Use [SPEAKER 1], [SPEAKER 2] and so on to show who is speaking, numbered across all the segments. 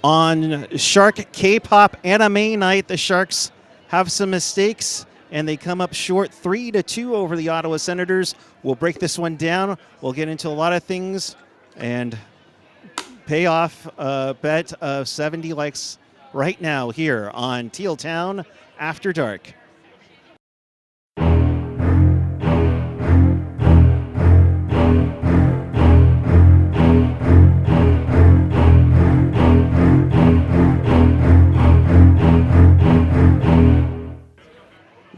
[SPEAKER 1] On Shark Kpop Anime Night, the Sharks have some mistakes, and they come up short 3-2 over the Ottawa Senators. We'll break this one down. We'll get into a lot of things and pay off a bet of 70 likes right now here on Teal Town After Dark.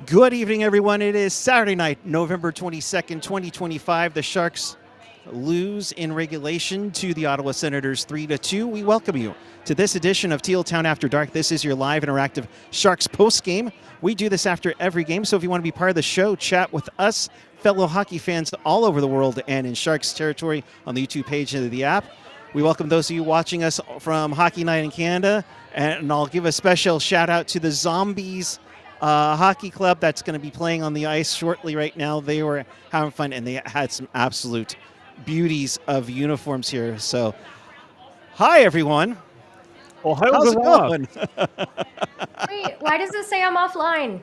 [SPEAKER 1] Good evening, everyone. It is Saturday night, November 22nd, 2025. The Sharks lose in regulation to the Ottawa Senators 3-2. We welcome you to this edition of Teal Town After Dark. This is your live interactive Sharks postgame. We do this after every game, so if you want to be part of the show, chat with us, fellow hockey fans all over the world and in Sharks territory on the YouTube page of the app. We welcome those of you watching us from Hockey Night in Canada, and I'll give a special shout out to the Zombies hockey club that's going to be playing on the ice shortly right now. They were having fun, and they had some absolute beauties of uniforms here. So, hi, everyone.
[SPEAKER 2] Well,
[SPEAKER 1] how's it going?
[SPEAKER 3] Wait, why does it say I'm offline?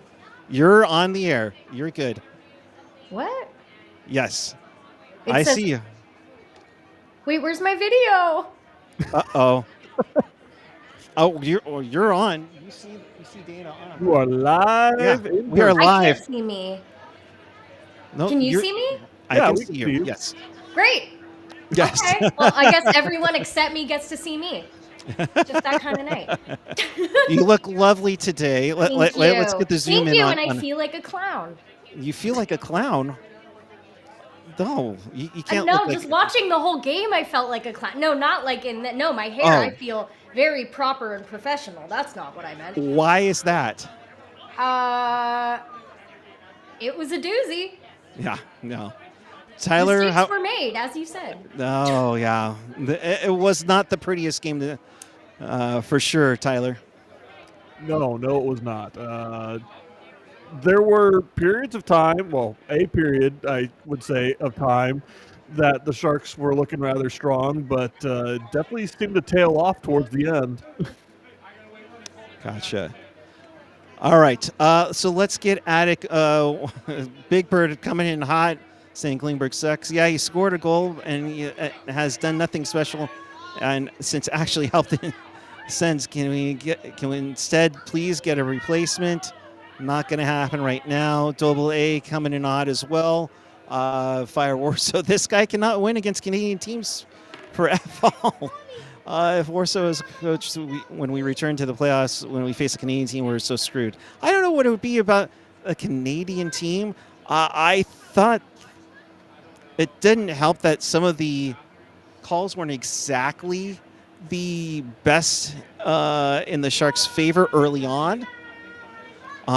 [SPEAKER 1] You're on the air. You're good.
[SPEAKER 3] What?
[SPEAKER 1] Yes.
[SPEAKER 3] I
[SPEAKER 1] see you.
[SPEAKER 3] Wait, where's my video?
[SPEAKER 1] Uh-oh. You're on. You see Dana on.
[SPEAKER 2] You are live.
[SPEAKER 1] Yeah, we are live.
[SPEAKER 3] I can't see me.
[SPEAKER 1] No,
[SPEAKER 3] Can you see me?
[SPEAKER 1] I
[SPEAKER 2] Yeah,
[SPEAKER 1] can
[SPEAKER 2] we
[SPEAKER 1] see
[SPEAKER 2] can
[SPEAKER 1] you.
[SPEAKER 2] see you.
[SPEAKER 1] Yes.
[SPEAKER 3] Great.
[SPEAKER 1] Yes.
[SPEAKER 3] Okay. Well, I guess everyone except me gets to see me. Just that kind of night.
[SPEAKER 1] You look lovely today. Let's get the zoom
[SPEAKER 3] Thank
[SPEAKER 1] in
[SPEAKER 3] you,
[SPEAKER 1] on.
[SPEAKER 3] and I feel like a clown.
[SPEAKER 1] You feel like a clown? No, you can't.
[SPEAKER 3] No,
[SPEAKER 1] look
[SPEAKER 3] just
[SPEAKER 1] like,
[SPEAKER 3] watching the whole game, I felt like a clown. No, not like in the, no, my hair.
[SPEAKER 1] Oh.
[SPEAKER 3] I feel very proper and professional. That's not what I meant.
[SPEAKER 1] Why is that?
[SPEAKER 3] It was a doozy.
[SPEAKER 1] Yeah, no. Tyler,
[SPEAKER 3] Mistakes were made, as you said.
[SPEAKER 1] Oh yeah, it was not the prettiest game to, for sure, Tyler.
[SPEAKER 2] No, it was not. There were periods of time, well, a period, I would say, of time that the Sharks were looking rather strong, but definitely seemed to tail off towards the end.
[SPEAKER 1] Gotcha. All right, so let's get at it. Big Bird coming in hot, saying Klingberg sucks. Yeah, he scored a goal and he has done nothing special, and since actually helped in sense, can we instead please get a replacement? Not going to happen right now. Double A coming in hot as well. Fire Warsaw. This guy cannot win against Canadian teams for F-all. If Warsaw is coach, when we return to the playoffs, when we face a Canadian team, we're so screwed. I don't know what it would be about a Canadian team. I thought it didn't help that some of the calls weren't exactly the best in the Sharks' favor early on.
[SPEAKER 3] It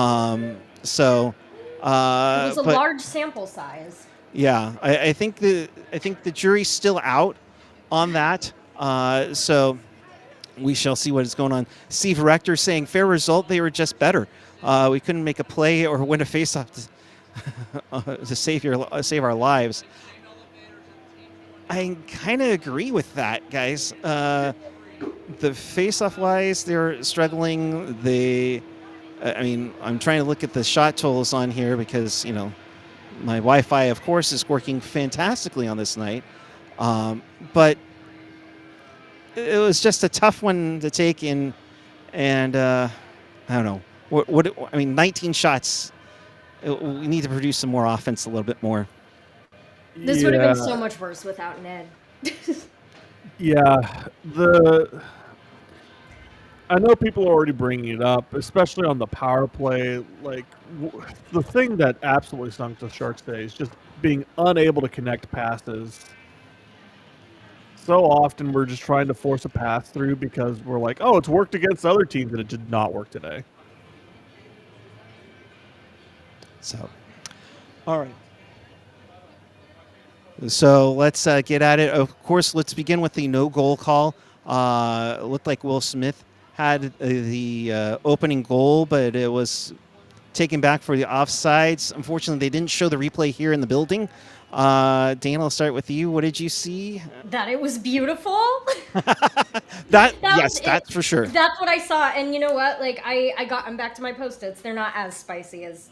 [SPEAKER 3] was a large sample size.
[SPEAKER 1] Yeah, I think the jury's still out on that. So we shall see what is going on. Steve Rector saying fair result. They were just better. We couldn't make a play or win a faceoff to save our lives. I kind of agree with that, guys. The faceoff wise, they're struggling. I'm trying to look at the shot totals on here because, my Wi-Fi, of course, is working fantastically on this night. But it was just a tough one to take in, and I don't know. 19 shots. We need to produce some more offense a little bit more.
[SPEAKER 3] This would have been so much worse without Ned.
[SPEAKER 2] Yeah, I know people are already bringing it up, especially on the power play. Like, the thing that absolutely stunk the Sharks today is just being unable to connect passes. So often we're just trying to force a pass through because we're like, oh, it's worked against other teams, and it did not work today.
[SPEAKER 1] So, all right. So let's get at it. Of course, let's begin with the no-goal call. It looked like Will Smith had the opening goal, but it was taken back for the offsides. Unfortunately, they didn't show the replay here in the building. Dan, I'll start with you. What did you see?
[SPEAKER 3] That it was beautiful.
[SPEAKER 1] That's for sure.
[SPEAKER 3] That's what I saw, and you know what? Like I'm back to my Post-its. They're not as spicy as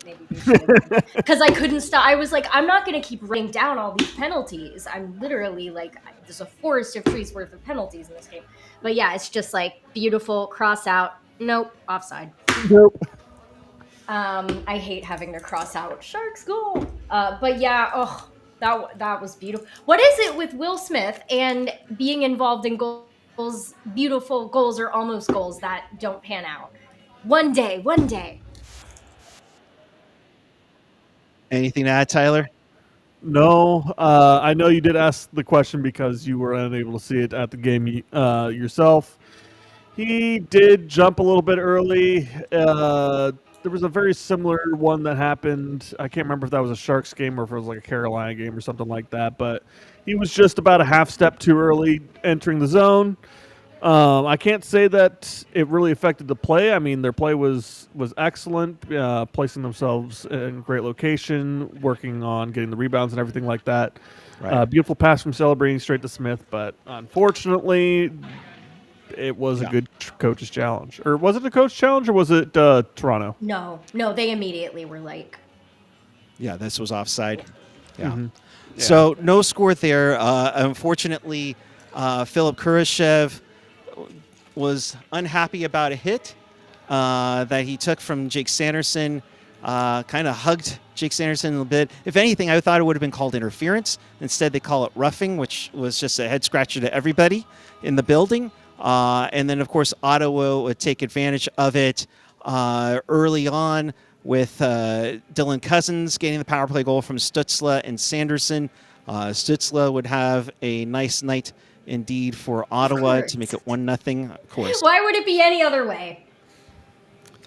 [SPEAKER 3] maybe they should have, because I couldn't stop. I was like, I'm not gonna keep writing down all these penalties. I'm literally like, there's a forest of trees worth of penalties in this game. But yeah, it's just like beautiful. Cross out. Nope. Offside.
[SPEAKER 2] Nope.
[SPEAKER 3] I hate having to cross out Sharks goal. But yeah, that was beautiful. What is it with Will Smith and being involved in goals, beautiful goals or almost goals that don't pan out? One day.
[SPEAKER 1] Anything to add, Tyler?
[SPEAKER 2] No, I know you did ask the question because you were unable to see it at the game yourself. He did jump a little bit early. There was a very similar one that happened. I can't remember if that was a Sharks game or if it was like a Carolina game or something like that. But he was just about a half step too early entering the zone. I can't say that it really affected the play. I mean, their play was excellent, placing themselves in great location, working on getting the rebounds and everything like that.
[SPEAKER 1] Right.
[SPEAKER 2] Beautiful pass from Celebrating straight to Smith, but unfortunately, it was a good coach's challenge. Or was it a coach challenge, or was it Toronto?
[SPEAKER 3] No, they immediately were like,
[SPEAKER 1] yeah, this was offside. Yeah.
[SPEAKER 2] Mm-hmm. Yeah.
[SPEAKER 1] So no score there. Unfortunately, Philip Kurashev was unhappy about a hit that he took from Jake Sanderson. Kind of hugged Jake Sanderson a little bit. If anything, I thought it would have been called interference. Instead, they call it roughing, which was just a head scratcher to everybody in the building. And then, of course, Ottawa would take advantage of it early on with Dylan Cousins getting the power play goal from Stutzla and Sanderson. Stutzla would have a nice night indeed for Ottawa to make it 1-0, of course.
[SPEAKER 3] Why would it be any other way?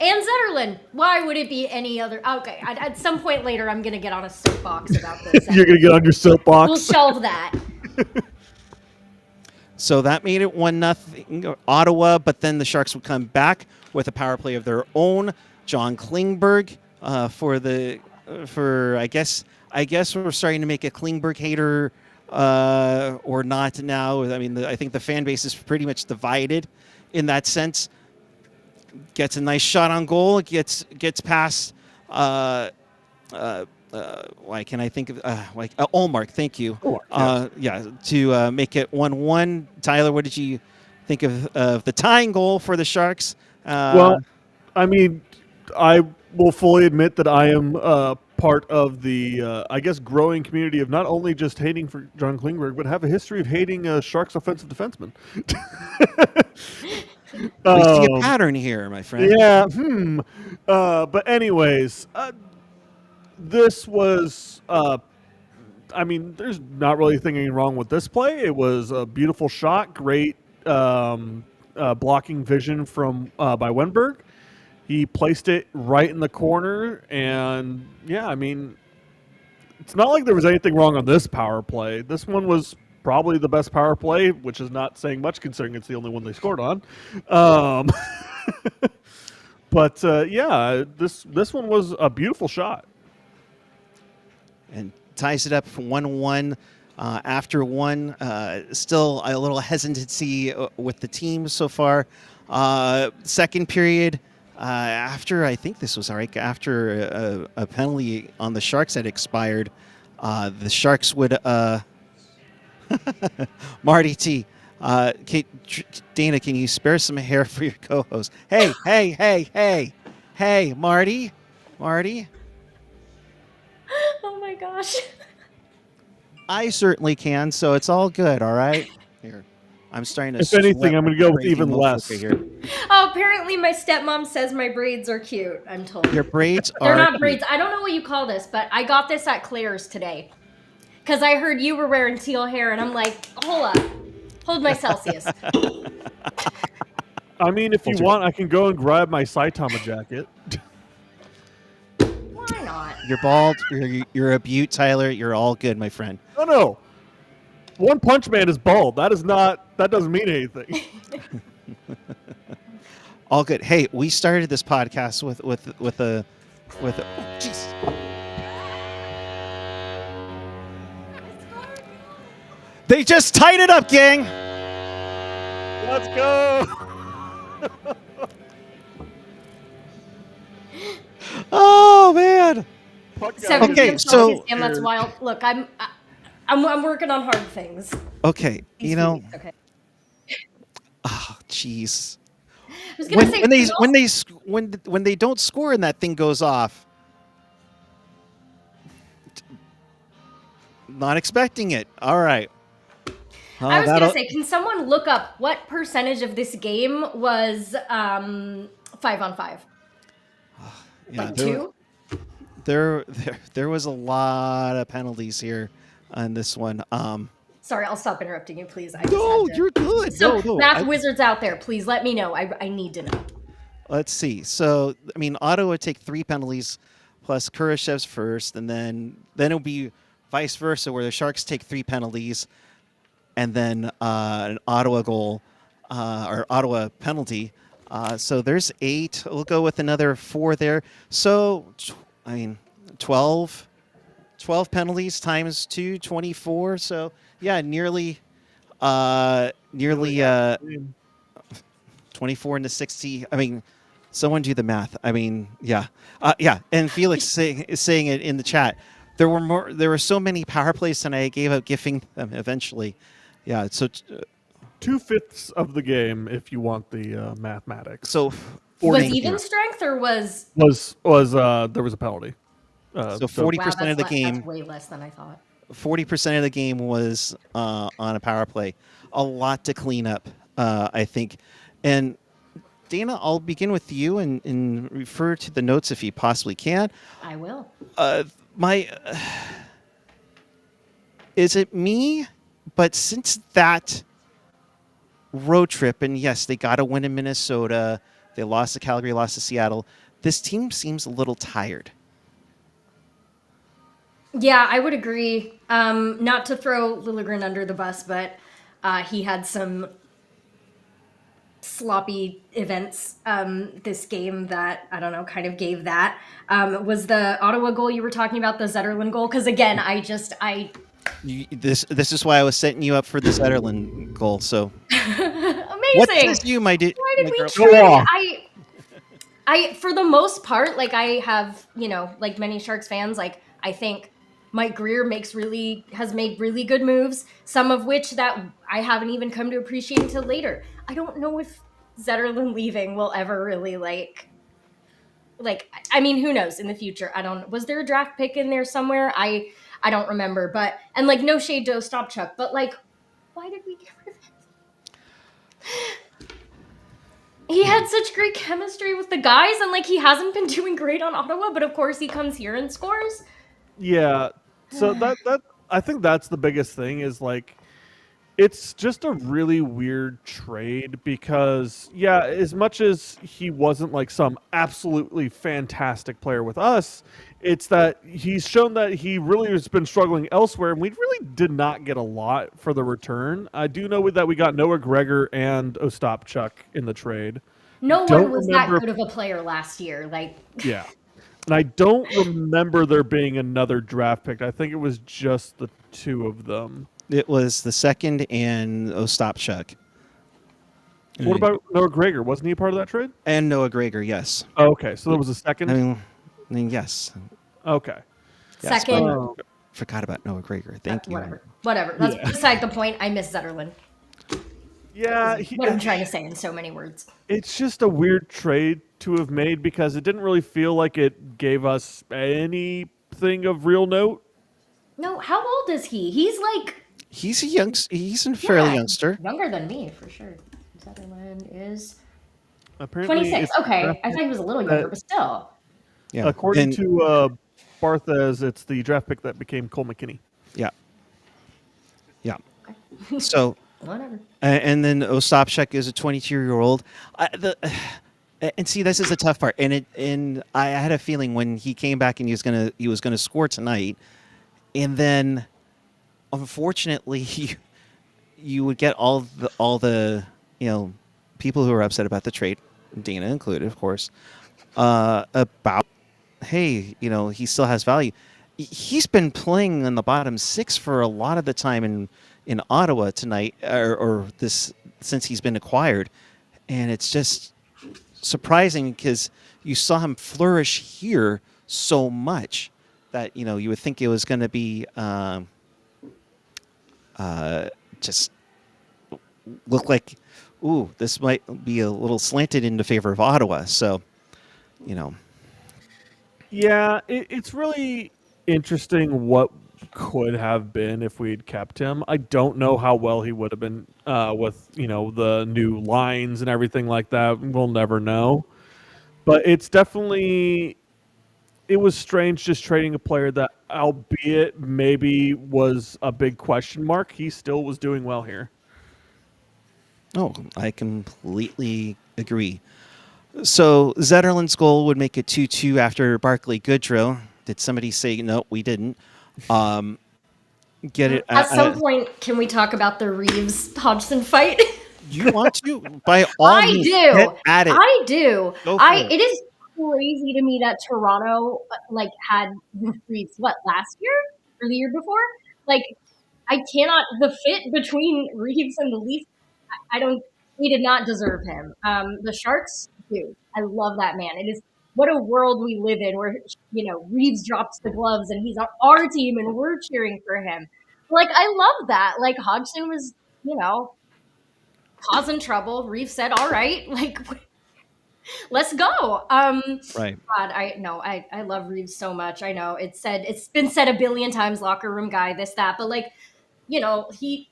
[SPEAKER 3] And Zetterlund, why would it be any other? Okay, at some point later, I'm going to get on a soapbox about this.
[SPEAKER 2] You're going to get on your soapbox?
[SPEAKER 3] We'll shelve that.
[SPEAKER 1] So that made it 1-0 Ottawa, but then the Sharks would come back with a power play of their own. John Klingberg for I guess we're starting to make a Klingberg hater or not now. I mean, I think the fan base is pretty much divided in that sense. Gets a nice shot on goal. Gets past. Why can I think of Allmark? Thank you. To make it 1-1. Tyler, what did you think of the tying goal for the Sharks?
[SPEAKER 2] Well, I mean, I will fully admit that I am part of the, I guess, growing community of not only just hating for John Klingberg, but have a history of hating Sharks offensive defensemen.
[SPEAKER 1] We see a pattern here, my friend.
[SPEAKER 2] Yeah. But anyways, this was. I mean, there's not really anything wrong with this play. It was a beautiful shot, great blocking vision from by Wenberg. He placed it right in the corner, and yeah, I mean, it's not like there was anything wrong on this power play. This one was probably the best power play, which is not saying much considering it's the only one they scored on. But yeah, this one was a beautiful shot.
[SPEAKER 1] And ties it up for 1-1 after one. Still a little hesitancy with the team so far. Second period, after I think this was after a penalty on the Sharks had expired, the Sharks would Marty T. Dana, can you spare some hair for your co-host? Hey, Marty.
[SPEAKER 3] Oh my gosh.
[SPEAKER 1] I certainly can, so it's all good, all right? Here, I'm starting to
[SPEAKER 2] If anything, I'm going to go with even less.
[SPEAKER 1] Here.
[SPEAKER 3] Oh, apparently my stepmom says my braids are cute, I'm told.
[SPEAKER 1] Your braids
[SPEAKER 3] They're
[SPEAKER 1] are
[SPEAKER 3] not
[SPEAKER 1] cute.
[SPEAKER 3] braids. I don't know what you call this, but I got this at Claire's today. Because I heard you were wearing teal hair, and I'm like, hold up. Hold my Celsius.
[SPEAKER 2] I mean, if you want, I can go and grab my Saitama jacket.
[SPEAKER 3] Why not?
[SPEAKER 1] You're bald. You're a beaut, Tyler. You're all good, my friend.
[SPEAKER 2] No. One Punch Man is bald. That doesn't mean anything.
[SPEAKER 1] All good. Hey, we started this podcast with a oh, jeez. They just tied it up, gang.
[SPEAKER 2] Let's go.
[SPEAKER 1] Oh man.
[SPEAKER 3] Okay,
[SPEAKER 1] so
[SPEAKER 3] that's wild. Look, I'm working on hard things.
[SPEAKER 1] Okay,
[SPEAKER 3] These weeks, okay.
[SPEAKER 1] Oh, jeez.
[SPEAKER 3] I was gonna say
[SPEAKER 1] When they don't score and that thing goes off. Not expecting it. All right.
[SPEAKER 3] I was gonna say, can someone look up what percentage of this game was 5-on-5?
[SPEAKER 1] Yeah,
[SPEAKER 3] like 2?
[SPEAKER 1] There was a lot of penalties here on this one.
[SPEAKER 3] Sorry, I'll stop interrupting you, please.
[SPEAKER 1] No, you're good.
[SPEAKER 3] So,
[SPEAKER 1] no,
[SPEAKER 3] math wizards out there, please let me know. I need to know.
[SPEAKER 1] Let's see. So, I mean, Ottawa would take 3 penalties plus Kurashev's first, and then it'll be vice versa, where the Sharks take 3 penalties, and then an Ottawa goal or Ottawa penalty. So there's 8. We'll go with another 4 there. So, 12 penalties times 2, 24. So, yeah, nearly 24 into 60. I mean, someone do the math. I mean, yeah. And Felix is saying it in the chat. There were so many power plays tonight, I gave up gifting them eventually. Yeah, so
[SPEAKER 2] 2/5 of the game, if you want the mathematics.
[SPEAKER 1] So
[SPEAKER 3] was even strength or was
[SPEAKER 2] there was a penalty.
[SPEAKER 1] So 40% of the game.
[SPEAKER 3] That's way less than I thought.
[SPEAKER 1] 40% of the game was on a power play. A lot to clean up, I think. And Dana, I'll begin with you and refer to the notes if you possibly can.
[SPEAKER 3] I will.
[SPEAKER 1] Is it me? But since that road trip, and yes, they got a win in Minnesota, they lost to Calgary, lost to Seattle, this team seems a little tired.
[SPEAKER 3] Yeah, I would agree. Not to throw Liljegren under the bus, but he had some sloppy events this game that, I don't know, kind of gave that. Was the Ottawa goal you were talking about, the Zetterlund goal? Because again,
[SPEAKER 1] This is why I was setting you up for the Zetterlund goal. So
[SPEAKER 3] amazing.
[SPEAKER 1] What says you, my dear?
[SPEAKER 3] Why did we trade? I for the most part, like I have, like many Sharks fans, like I think Mike Greer has made really good moves, some of which that I haven't even come to appreciate until later. I don't know if Zetterlund leaving will ever really like I mean, who knows in the future? Was there a draft pick in there somewhere? I don't remember, but no shade to Ostapchuk, but why did we get rid of him? He had such great chemistry with the guys, and he hasn't been doing great on Ottawa, but of course he comes here and scores.
[SPEAKER 2] Yeah, so that I think that's the biggest thing is it's just a really weird trade because as much as he wasn't some absolutely fantastic player with us, it's that he's shown that he really has been struggling elsewhere, and we really did not get a lot for the return. I do know that we got Noah Gregor and Ostapchuk in the trade.
[SPEAKER 3] No one was that good of a player last year.
[SPEAKER 2] Yeah. And I don't remember there being another draft pick. I think it was just the 2 of them.
[SPEAKER 1] It was the second and Ostapchuk.
[SPEAKER 2] What about Noah Gregor? Wasn't he a part of that trade?
[SPEAKER 1] And Noah Gregor, yes.
[SPEAKER 2] Oh, okay, so there was a second?
[SPEAKER 1] I mean yes.
[SPEAKER 2] Okay.
[SPEAKER 1] Yes,
[SPEAKER 3] second.
[SPEAKER 1] Forgot about Noah Gregor. Thank you.
[SPEAKER 3] Whatever. That's beside the point. I miss Zetterlund.
[SPEAKER 2] Yeah.
[SPEAKER 3] What I'm trying to say in so many words.
[SPEAKER 2] It's just a weird trade to have made because it didn't really feel like it gave us anything of real note.
[SPEAKER 3] No, how old is he? He's
[SPEAKER 1] He's a fairly youngster.
[SPEAKER 3] Younger than me, for sure. Zetterlund is
[SPEAKER 2] apparently
[SPEAKER 3] 26. Okay, I thought he was a little younger, but still.
[SPEAKER 1] Yeah.
[SPEAKER 2] According to Barthez, it's the draft pick that became Cole McKinney.
[SPEAKER 1] Yeah. Yeah. Okay. So
[SPEAKER 3] whatever.
[SPEAKER 1] And then Ostapchuk is a 22-year-old. And see, this is the tough part. And I had a feeling when he came back and he was gonna score tonight, and then unfortunately you would get all the people who are upset about the trade, Dana included, of course, about, hey, he still has value. He's been playing in the bottom six for a lot of the time in Ottawa tonight, or this since he's been acquired, and it's just surprising because you saw him flourish here so much that you would think it was going to be just look like, ooh, this might be a little slanted into favor of Ottawa. So,
[SPEAKER 2] Yeah, it's really interesting what could have been if we'd kept him. I don't know how well he would have been with the new lines and everything like that. We'll never know. But it was strange just trading a player that, albeit maybe was a big question mark, he still was doing well here.
[SPEAKER 1] Oh, I completely agree. So Zetterlund's goal would make it 2-2 after Barclay Goodrow. Did somebody say no? We didn't. Get it
[SPEAKER 3] at some point. Can we talk about the Reeves Hodgson fight?
[SPEAKER 1] You want to? By all means, get at it.
[SPEAKER 3] I do.
[SPEAKER 1] Go for it.
[SPEAKER 3] It is crazy to me that Toronto had Reeves last year or the year before. I cannot. The fit between Reeves and the Leafs, we did not deserve him. The Sharks do. I love that man. It is what a world we live in where Reeves drops the gloves and he's on our team and we're cheering for him. I love that. Hodgson was causing trouble. Reeves said, "All right, let's go."
[SPEAKER 1] Right.
[SPEAKER 3] God, I love Reeves so much. I know it's been said a billion times, locker room guy, this, that, but he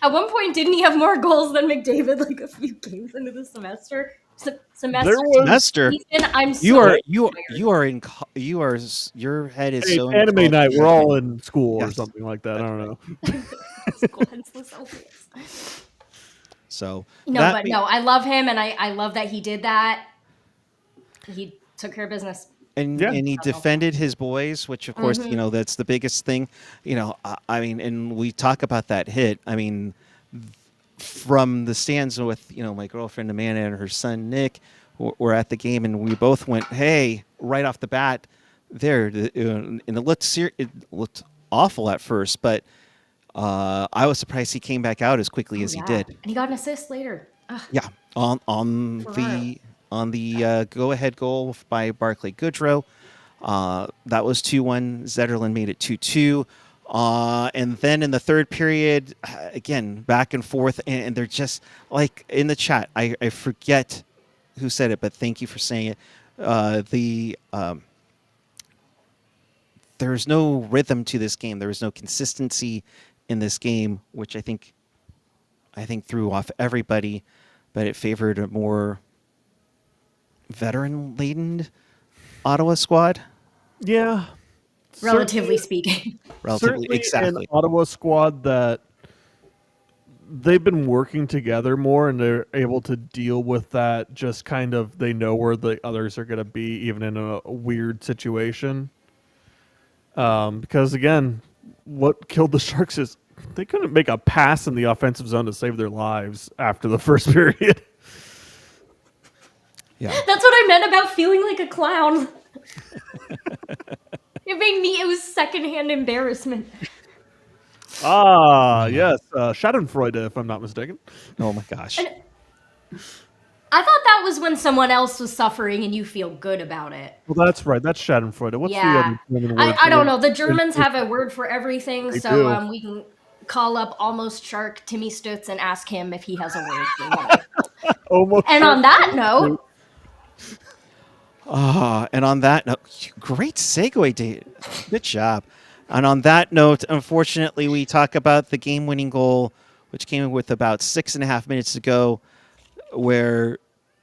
[SPEAKER 3] at one point didn't he have more goals than McDavid a few games into the semester?
[SPEAKER 1] Semester.
[SPEAKER 3] I'm
[SPEAKER 1] Your head is so
[SPEAKER 2] anime night. We're all in school or something like that. I don't know.
[SPEAKER 1] So
[SPEAKER 3] I love him, and I love that he did that. He took care of business.
[SPEAKER 1] And he defended his boys, which of course, that's the biggest thing. And we talk about that hit. I mean, from the stands with, my girlfriend Amanda and her son Nick were at the game, and we both went, hey, right off the bat there. And it looked awful at first, but I was surprised he came back out as quickly as he did.
[SPEAKER 3] And he got an assist later. Ugh.
[SPEAKER 1] Yeah, on the go-ahead goal by Barclay Goodrow. That was 2-1. Zetterlund made it 2-2. And then in the third period, again, back and forth. And they're just in the chat, I forget who said it, but thank you for saying it. There's no rhythm to this game. There was no consistency in this game, which I think threw off everybody, but it favored a more veteran-laden Ottawa squad.
[SPEAKER 2] Yeah,
[SPEAKER 3] relatively speaking.
[SPEAKER 2] Exactly. An Ottawa squad that they've been working together more, and they're able to deal with that. Just kind of, they know where the others are going to be, even in a weird situation. Because again, what killed the Sharks is they couldn't make a pass in the offensive zone to save their lives after the first period.
[SPEAKER 1] Yeah.
[SPEAKER 3] That's what I meant about feeling like a clown. It was secondhand embarrassment.
[SPEAKER 2] Yes. Schadenfreude, if I'm not mistaken.
[SPEAKER 1] Oh my gosh.
[SPEAKER 3] And I thought that was when someone else was suffering and you feel good about it.
[SPEAKER 2] Well, that's right. That's Schadenfreude. What's the other German word?
[SPEAKER 3] I don't know. The Germans have a word for everything,
[SPEAKER 2] They
[SPEAKER 3] so
[SPEAKER 2] do.
[SPEAKER 3] we can call up Almost Shark Timmy Stutz and ask him if he has a word for that. And on that note...
[SPEAKER 1] and on that note, great segue, Dave. Good job. And on that note, unfortunately, we talk about the game-winning goal, which came with about 6.5 minutes to go, where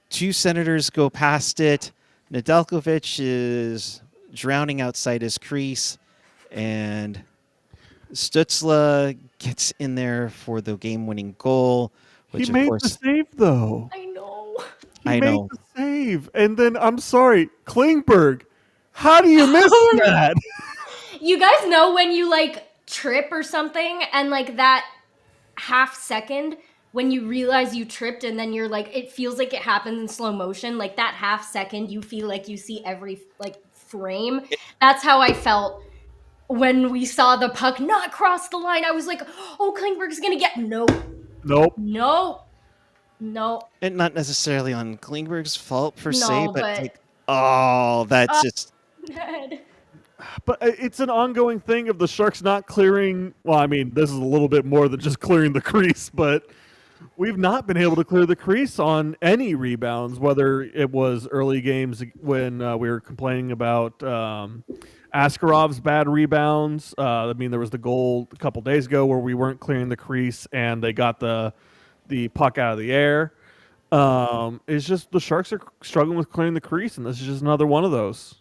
[SPEAKER 1] two Senators go past it. Nedlekjovic is drowning outside his crease, and Stützle gets in there for the game-winning goal. Which,
[SPEAKER 2] he made the save, though.
[SPEAKER 3] I know.
[SPEAKER 2] He made the save. And then, I'm sorry, Klingberg, how do you miss that?
[SPEAKER 3] You guys know when you trip or something and that half second when you realize you tripped and then you're like, it feels like it happens in slow motion. Like that half second, you feel like you see every like frame. That's how I felt when we saw the puck not cross the line. I was like, oh, Klingberg's going to get, nope.
[SPEAKER 1] And not necessarily on Klingberg's fault per se,
[SPEAKER 3] No,
[SPEAKER 1] but
[SPEAKER 3] but
[SPEAKER 1] like, oh, that's just.
[SPEAKER 2] But it's an ongoing thing of the Sharks not clearing. Well, I mean, this is a little bit more than just clearing the crease, but we've not been able to clear the crease on any rebounds, whether it was early games when we were complaining about Askarov's bad rebounds. I mean, there was the goal a couple days ago where we weren't clearing the crease and they got the puck out of the air. It's just the Sharks are struggling with clearing the crease, and this is just another one of those.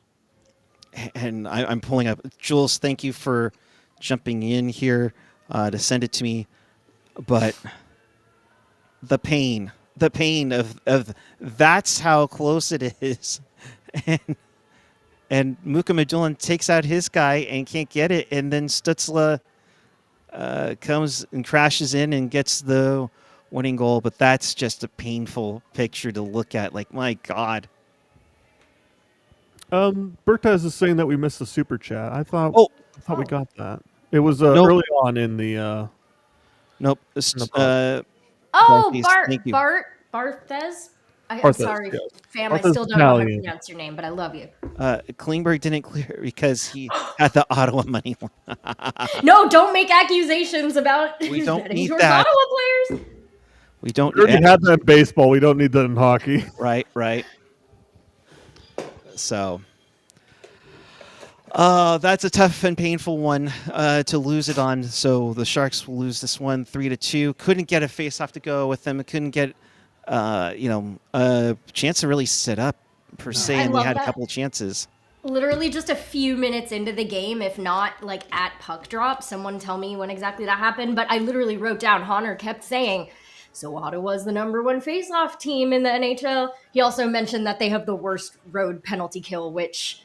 [SPEAKER 1] And I'm pulling up. Jules, thank you for jumping in here to send it to me. But the pain of that's how close it is. And Muka Madulan takes out his guy and can't get it. And then Stützle comes and crashes in and gets the winning goal. But that's just a painful picture to look at. Like, my God.
[SPEAKER 2] Bertez is saying that we missed the super chat. I thought we got that. It was
[SPEAKER 1] Nope.
[SPEAKER 2] early on in the.
[SPEAKER 1] Nope.
[SPEAKER 3] Barthez. I'm
[SPEAKER 2] Barthez,
[SPEAKER 3] sorry,
[SPEAKER 2] yes.
[SPEAKER 3] fam.
[SPEAKER 2] Barthez
[SPEAKER 3] I still don't know how to
[SPEAKER 2] Italian.
[SPEAKER 3] pronounce your name, but I love you.
[SPEAKER 1] Klingberg didn't clear because he had the Ottawa money line.
[SPEAKER 3] No, don't make accusations about
[SPEAKER 1] We don't
[SPEAKER 3] betting
[SPEAKER 1] need
[SPEAKER 3] towards
[SPEAKER 1] that.
[SPEAKER 3] Ottawa players.
[SPEAKER 1] We don't.
[SPEAKER 2] We already had that in baseball. We don't need that in hockey.
[SPEAKER 1] Right. So, that's a tough and painful one to lose it on. So the Sharks will lose this one 3-2. Couldn't get a face-off to go with them. Couldn't get, a chance to really sit up per se, and we had a couple chances.
[SPEAKER 3] Literally just a few minutes into the game, if not like at puck drop. Someone tell me when exactly that happened. But I literally wrote down, Honor kept saying, so Ottawa's the #1 face-off team in the NHL. He also mentioned that they have the worst road penalty kill, which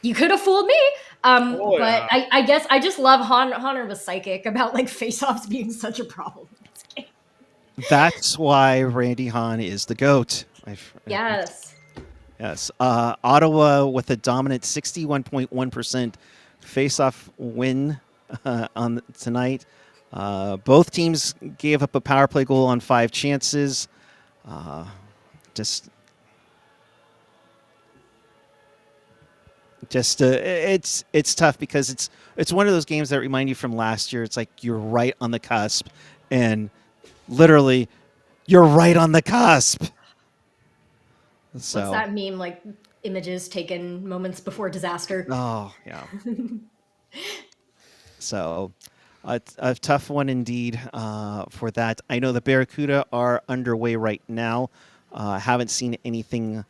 [SPEAKER 3] you could have fooled me. But I guess I just love Honor was psychic about like face-offs being such a problem in this game.
[SPEAKER 1] That's why Randy Hahn is the GOAT.
[SPEAKER 3] Yes.
[SPEAKER 1] Yes. Ottawa with a dominant 61.1% face-off win on tonight. Both teams gave up a power play goal on 5 chances. It's tough because it's one of those games that remind you from last year. It's like you're right on the cusp, and literally, you're right on the cusp. So,
[SPEAKER 3] what's that meme? Like images taken moments before disaster.
[SPEAKER 1] Oh yeah. So. A tough one indeed for that. I know the Barracuda are underway right now. Haven't seen anything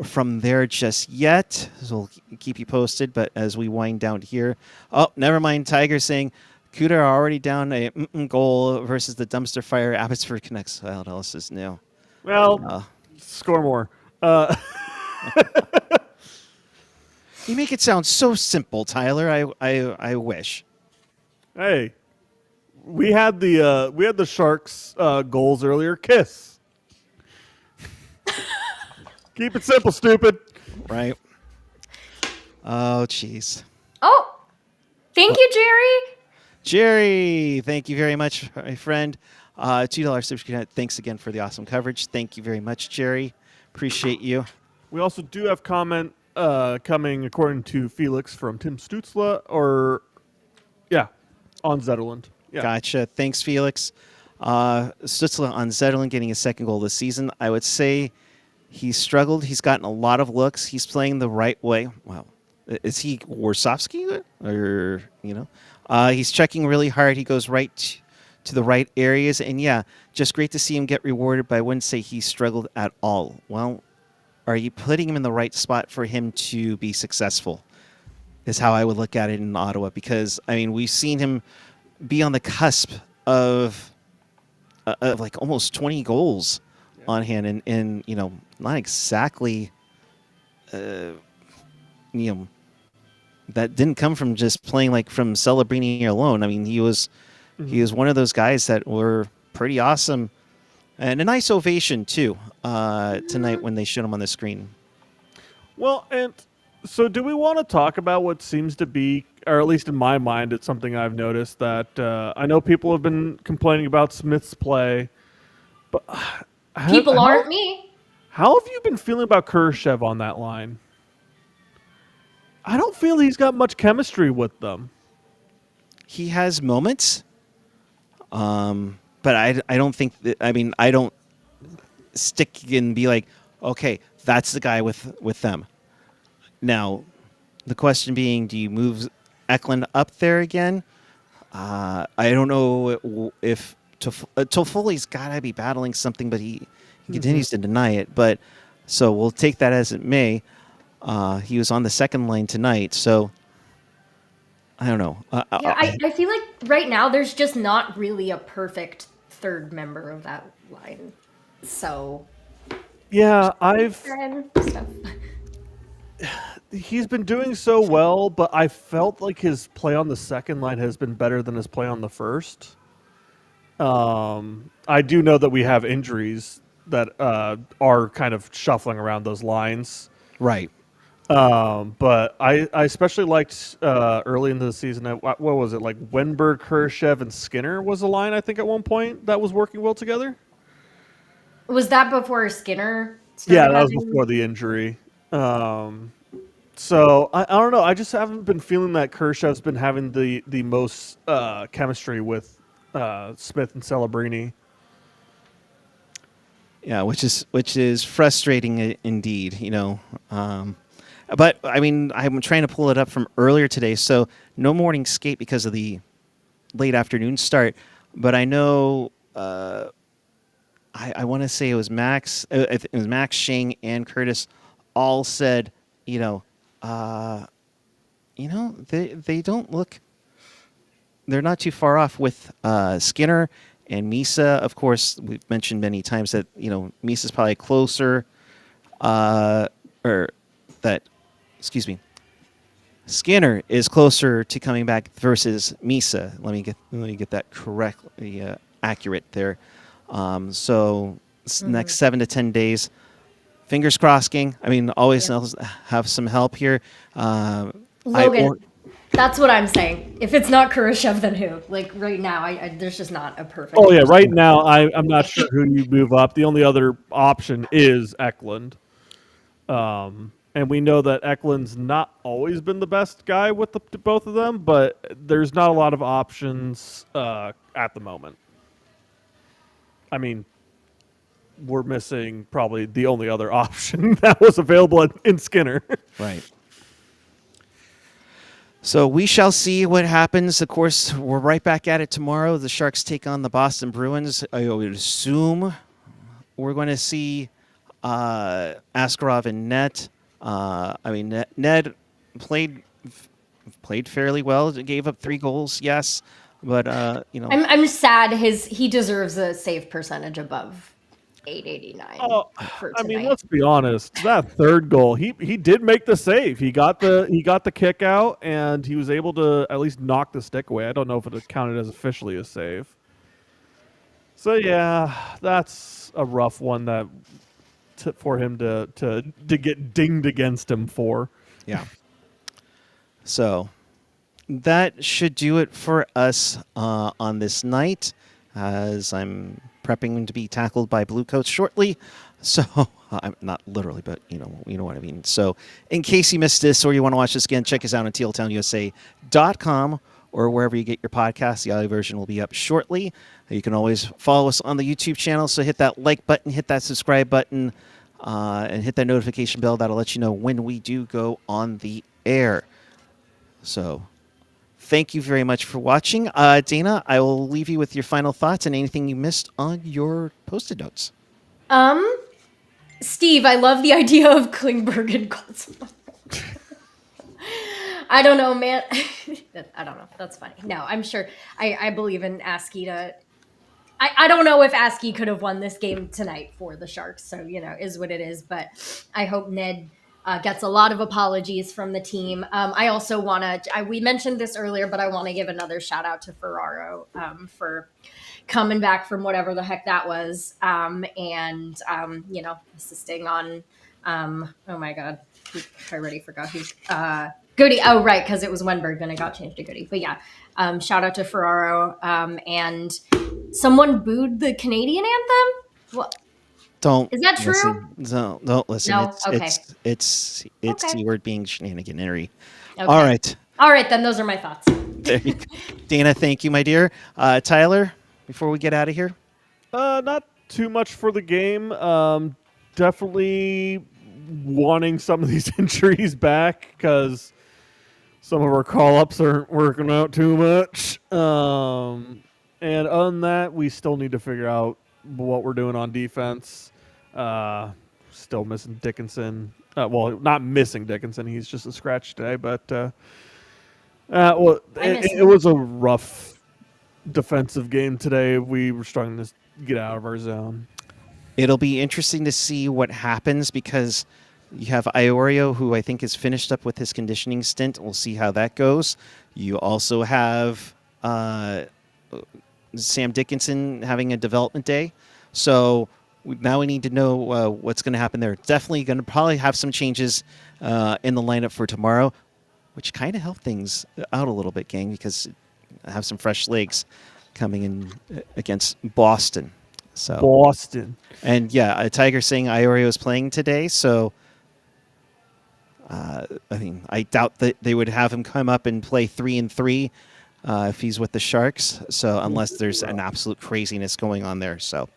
[SPEAKER 1] from there just yet. So we'll keep you posted. But as we wind down here, never mind. Tiger saying Kuhre are already down a goal versus the dumpster fire. Abbotsford connects. Well, what else is new?
[SPEAKER 2] Well, score more.
[SPEAKER 1] You make it sound so simple, Tyler. I wish.
[SPEAKER 2] Hey, we had the Sharks goals earlier. Kiss. Keep it simple, stupid.
[SPEAKER 1] Right. Oh, jeez.
[SPEAKER 3] Oh, thank you, Jerry.
[SPEAKER 1] Jerry, thank you very much, my friend. $2 subscription. Thanks again for the awesome coverage. Thank you very much, Jerry. Appreciate you.
[SPEAKER 2] We also do have comment coming, according to Felix, from Tim Stützle, on Zetterlund. Yeah.
[SPEAKER 1] Gotcha. Thanks, Felix. Stützle on Zetterlund getting his second goal this season. I would say he's struggled. He's gotten a lot of looks. He's playing the right way. Wow. Is he Warsofsky? Or, he's checking really hard. He goes right to the right areas. And, yeah, just great to see him get rewarded, but I wouldn't say he struggled at all. Well, are you putting him in the right spot for him to be successful? Is how I would look at it in Ottawa, because we've seen him be on the cusp of like almost 20 goals on hand, and not exactly that didn't come from just playing like from Celebrini alone. He was one of those guys that were pretty awesome. And a nice ovation, too, tonight when they showed him on the screen.
[SPEAKER 2] Well, and so do we want to talk about what seems to be, or at least in my mind, it's something I've noticed that I know people have been complaining about Smith's play, but
[SPEAKER 3] People aren't me.
[SPEAKER 2] How have you been feeling about Khrushchev on that line? I don't feel he's got much chemistry with them.
[SPEAKER 1] He has moments, but I don't think that, I mean, I don't stick and be like, okay, that's the guy with them. Now, the question being, do you move Eklund up there again? I don't know if Toffoli's got to be battling something, but he continues to deny it. But so we'll take that as it may. He was on the second line tonight, so I don't know.
[SPEAKER 3] I feel like right now there's just not really a perfect third member of that line. So
[SPEAKER 2] yeah,
[SPEAKER 3] stuff.
[SPEAKER 2] He's been doing so well, but I felt like his play on the second line has been better than his play on the first. I do know that we have injuries that are kind of shuffling around those lines.
[SPEAKER 1] Right.
[SPEAKER 2] But I especially liked early into the season, what was it, like Wenberg, Khrushchev, and Skinner was a line, I think, at one point that was working well together.
[SPEAKER 3] Was that before Skinner
[SPEAKER 2] Yeah, that was before the injury. So I don't know. I just haven't been feeling that Khrushchev's been having the most chemistry with Smith and Celebrini.
[SPEAKER 1] Yeah, which is frustrating indeed, you know. But I mean, I'm trying to pull it up from earlier today, so no morning skate because of the late afternoon start. But I know I want to say it was Max, Shane, and Curtis all said, they don't look. They're not too far off with Skinner and Misa. Of course, we've mentioned many times that Misa's probably closer, Skinner is closer to coming back versus Misa. Let me get that correctly accurate there. So next 7 to 10 days. Fingers crossing. I mean, always have some help here.
[SPEAKER 3] Logan, that's what I'm saying. If it's not Khrushchev, then who? Like right now, there's just not a perfect.
[SPEAKER 2] Oh yeah, right now I'm not sure who you move up. The only other option is Eklund, and we know that Eklund's not always been the best guy with both of them, but there's not a lot of options at the moment. I mean, we're missing probably the only other option that was available in Skinner.
[SPEAKER 1] Right. So we shall see what happens. Of course, we're right back at it tomorrow. The Sharks take on the Boston Bruins. I would assume we're going to see Askarov in net. Ned played fairly well. Gave up 3 goals, yes. But,
[SPEAKER 3] I'm sad he deserves a save percentage above 889.
[SPEAKER 2] I mean, let's be honest. That third goal, he did make the save. He got the kick out, and he was able to at least knock the stick away. I don't know if it counted as officially a save. So yeah, that's a rough one for him to get dinged against him for.
[SPEAKER 1] Yeah. So that should do it for us on this night, as I'm prepping to be tackled by Blue Coats shortly. So I'm not literally, but you know what I mean. So in case you missed this or you want to watch this again, check us out on tealtownusa.com or wherever you get your podcasts. The audio version will be up shortly. You can always follow us on the YouTube channel. So hit that like button, hit that subscribe button, and hit that notification bell. That'll let you know when we do go on the air. So thank you very much for watching. Dana, I will leave you with your final thoughts and anything you missed on your Post-it notes.
[SPEAKER 3] Steve, I love the idea of Klingberg and Goldson. I don't know, man. I don't know. That's funny. No, I'm sure. I believe in Askey to... I don't know if Askey could have won this game tonight for the Sharks, so, is what it is. But I hope Ned gets a lot of apologies from the team. I also want to, we mentioned this earlier, but I want to give another shout out to Ferraro for coming back from whatever the heck that was, and assisting on. Oh my God, I already forgot who. Goody. Oh right, because it was Wenberg, then it got changed to Goody. But yeah, shout out to Ferraro. And someone booed the Canadian anthem. What?
[SPEAKER 1] Don't
[SPEAKER 3] Is that
[SPEAKER 1] listen.
[SPEAKER 3] true?
[SPEAKER 1] Don't listen.
[SPEAKER 3] No? Okay.
[SPEAKER 1] It's
[SPEAKER 3] Okay.
[SPEAKER 1] T-word being shenaniganery.
[SPEAKER 3] Okay.
[SPEAKER 1] All right.
[SPEAKER 3] All right, then those are my thoughts.
[SPEAKER 1] There you go. Dana, thank you, my dear. Tyler, before we get out of here.
[SPEAKER 2] Not too much for the game. Definitely wanting some of these injuries back because some of our call-ups aren't working out too much. And other than that, we still need to figure out what we're doing on defense. Still missing Dickinson. Well, not missing Dickinson. He's just a scratch today. But it was a rough defensive game today. We were struggling to get out of our zone.
[SPEAKER 1] It'll be interesting to see what happens because you have Iorio, who I think is finished up with his conditioning stint. We'll see how that goes. You also have Sam Dickinson having a development day. So now we need to know what's going to happen there. Definitely going to probably have some changes in the lineup for tomorrow, which kind of help things out a little bit, gang, because I have some fresh legs coming in against Boston. So
[SPEAKER 2] Boston.
[SPEAKER 1] And yeah, Tiger saying Iorio is playing today, so I doubt that they would have him come up and play 3-3 if he's with the Sharks. So unless there's an absolute craziness going on there. So,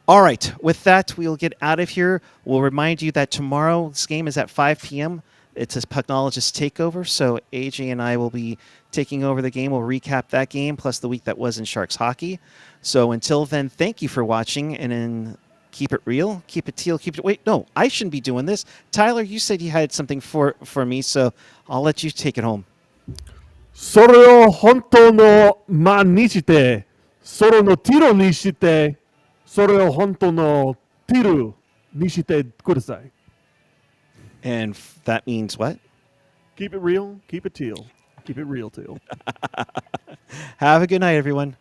[SPEAKER 1] all right, with that, we'll get out of here. We'll remind you that tomorrow's game is at 5 p.m. It's a Pucknologist takeover, so AJ and I will be taking over the game. We'll recap that game, plus the week that was in Sharks hockey. So until then, thank you for watching, and then keep it real, keep it teal, keep it... Wait, no, I shouldn't be doing this. Tyler, you said you had something for me, so I'll let you take it home.
[SPEAKER 2] それを本当の間にして、それのティロにして、それを本当のティルにしてください。
[SPEAKER 1] And that means what?
[SPEAKER 2] Keep it real, keep it teal. Keep it real, teal.
[SPEAKER 1] Have a good night, everyone.